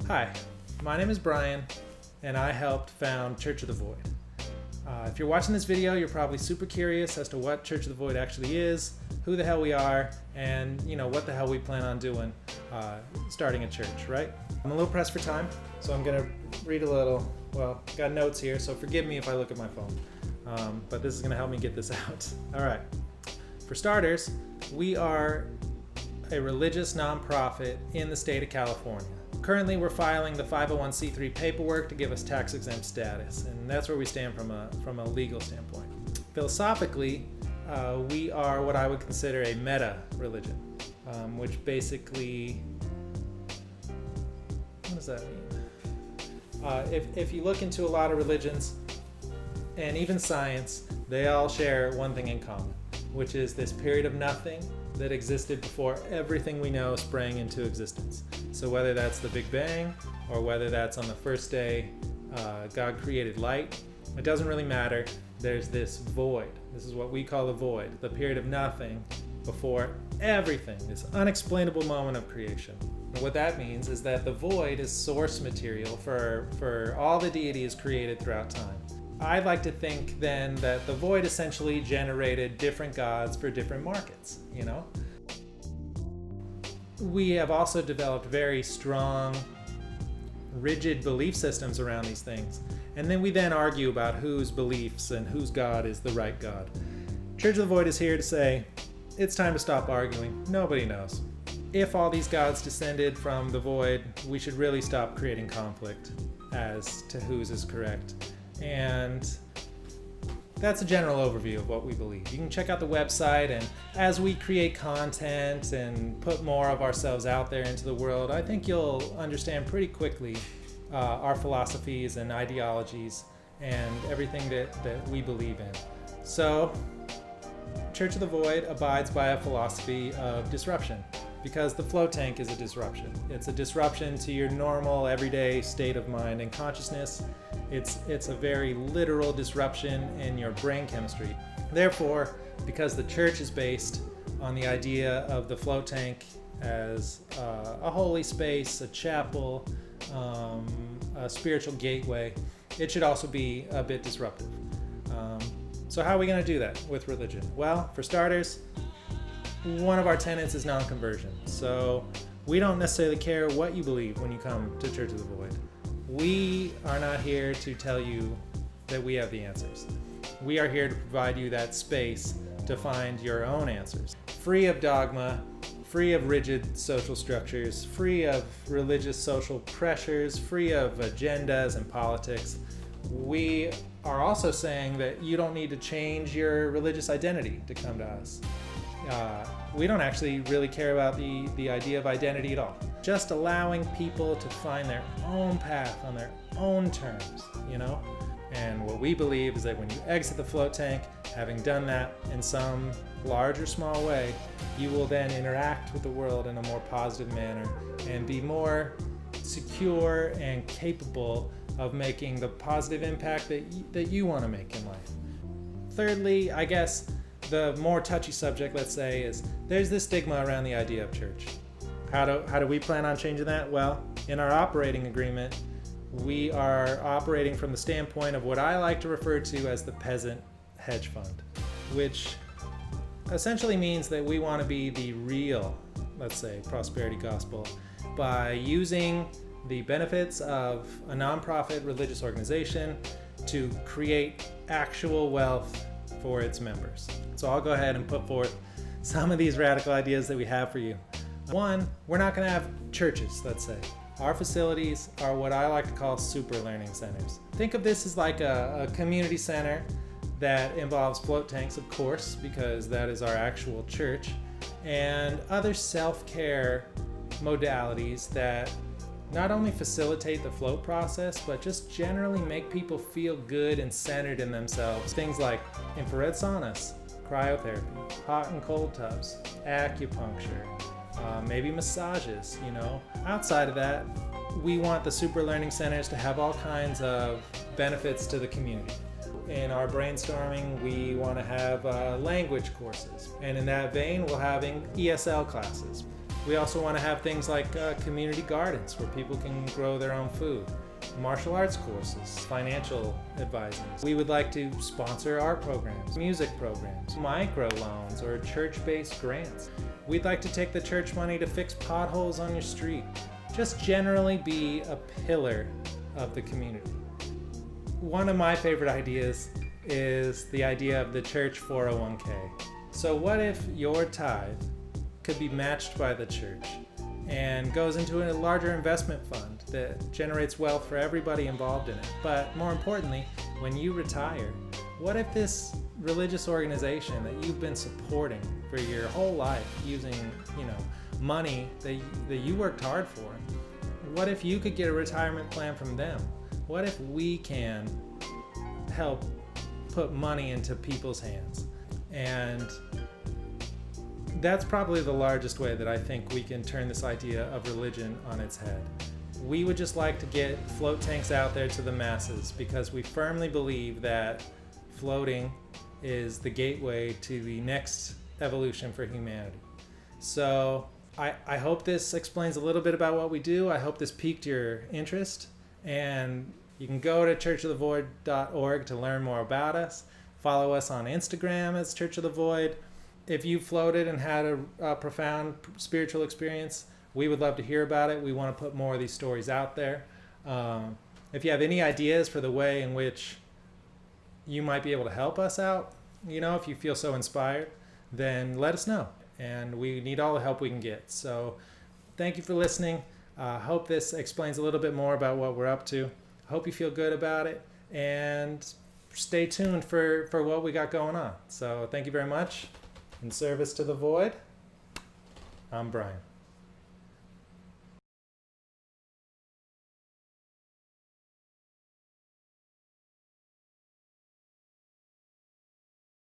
Hi, my name is Brian, and I helped found Church of the Void. If you're watching this video, you're probably super curious as to what Church of the Void actually is, who the hell we are, and what the hell we plan on doing starting a church, right? I'm a little pressed for time, so I'm gonna read a little. Well, got notes here, so forgive me if I look at my phone, but this is gonna help me get this out. All right. For starters, we are a religious nonprofit in the state of California. Currently, we're filing the 501c3 paperwork to give us tax-exempt status, and that's where we stand from a legal standpoint. Philosophically, we are what I would consider a meta-religion, which basically, what does that mean? If you look into a lot of religions, and even science, they all share one thing in common, which is this period of nothing that existed before everything we know sprang into existence. So whether that's the Big Bang, or whether that's on the first day God created light, it doesn't really matter. There's this void. This is what we call the void, the period of nothing before everything, this unexplainable moment of creation. And what that means is that the void is source material for all the deities created throughout time. I'd like to think then that the void essentially generated different gods for different markets, We have also developed very strong, rigid belief systems around these things. And then we argue about whose beliefs and whose God is the right God. Church of the Void is here to say, it's time to stop arguing. Nobody knows. If all these gods descended from the void, we should really stop creating conflict as to whose is correct. And that's a general overview of what we believe. You can check out the website, and as we create content and put more of ourselves out there into the world, I think you'll understand pretty quickly our philosophies and ideologies and everything that we believe in. So, Church of the Void abides by a philosophy of disruption, because the float tank is a disruption. It's a disruption to your normal, everyday state of mind and consciousness. It's a very literal disruption in your brain chemistry. Therefore, because the church is based on the idea of the float tank as a holy space, a chapel, a spiritual gateway, it should also be a bit disruptive. So how are we going to do that with religion? Well, for starters, one of our tenets is non-conversion. So we don't necessarily care what you believe when you come to Church of the Void. We are not here to tell you that we have the answers. We are here to provide you that space to find your own answers. Free of dogma, free of rigid social structures, free of religious social pressures, free of agendas and politics. We are also saying that you don't need to change your religious identity to come to us. We don't actually really care about the idea of identity at all. Just allowing people to find their own path on their own terms, And what we believe is that when you exit the float tank, having done that in some large or small way, you will then interact with the world in a more positive manner and be more secure and capable of making the positive impact that you want to make in life. Thirdly, I guess the more touchy subject, let's say, is there's this stigma around the idea of church. How do we plan on changing that? Well, in our operating agreement, we are operating from the standpoint of what I like to refer to as the Peasant Hedgefund, which essentially means that we want to be the real, let's say, prosperity gospel by using the benefits of a nonprofit religious organization to create actual wealth for its members. So I'll go ahead and put forth some of these radical ideas that we have for you. One, we're not going to have churches, let's say. Our facilities are what I like to call super learning centers. Think of this as like a community center that involves float tanks, of course, because that is our actual church, and other self-care modalities that not only facilitate the float process, but just generally make people feel good and centered in themselves. Things like infrared saunas, cryotherapy, hot and cold tubs, acupuncture, maybe massages, Outside of that, we want the super learning centers to have all kinds of benefits to the community. In our brainstorming, we want to have language courses. And in that vein, we'll have ESL classes. We also want to have things like community gardens where people can grow their own food, martial arts courses, financial advising. We would like to sponsor art programs, music programs, micro loans, or church-based grants. We'd like to take the church money to fix potholes on your street. Just generally be a pillar of the community. One of my favorite ideas is the idea of the church 401k. So what if your tithe could be matched by the church and goes into a larger investment fund that generates wealth for everybody involved in it? But more importantly, when you retire, what if this religious organization that you've been supporting for your whole life using, money that you worked hard for, what if you could get a retirement plan from them? What if we can help put money into people's hands? And that's probably the largest way that I think we can turn this idea of religion on its head. We would just like to get float tanks out there to the masses because we firmly believe that floating is the gateway to the next evolution for humanity. So I hope this explains a little bit about what we do. I hope this piqued your interest, and you can go to churchofthevoid.org to learn more about us. Follow us on Instagram as Church of the Void. If you floated and had a profound spiritual experience, we would love to hear about it. We want to put more of these stories out there. If you have any ideas for the way in which you might be able to help us out, if you feel so inspired, then let us know. And we need all the help we can get. So thank you for listening. Hope this explains a little bit more about what we're up to. Hope you feel good about it. And stay tuned for what we got going on. So thank you very much. In service to the void, I'm Brian.